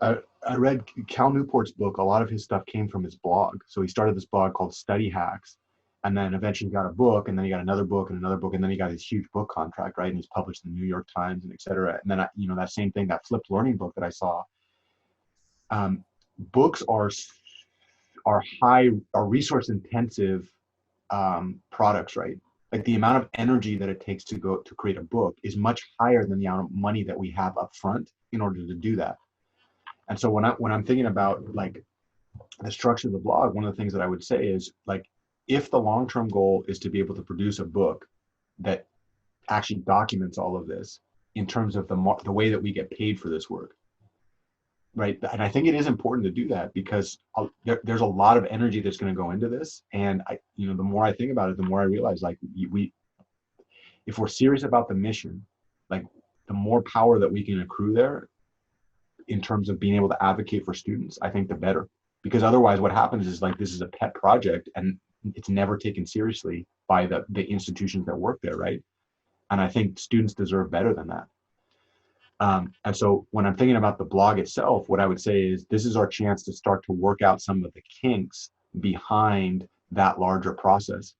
I read Cal Newport's book. A lot of his stuff came from his blog. So he started this blog called Study Hacks, and then eventually got a book, and then he got another book and another book, and then he got his huge book contract, right? And he's published in the New York Times and et cetera. And then, that same thing, that flipped learning book that I saw, books are resource intensive products, right? Like the amount of energy that it takes to create a book is much higher than the amount of money that we have up front in order to do that. And so when I'm thinking about like the structure of the blog, one of the things that I would say is like, if the long-term goal is to be able to produce a book that actually documents all of this in terms of the way that we get paid for this work, right? And I think it is important to do that because there's a lot of energy that's going to go into this. And the more I think about it, the more I realize like if we're serious about the mission, like the more power that we can accrue there in terms of being able to advocate for students, I think the better. Because otherwise what happens is like, this is a pet project and it's never taken seriously by the institutions that work there, right? And I think students deserve better than that. And so when I'm thinking about the blog itself, what I would say is this is our chance to start to work out some of the kinks behind that larger process.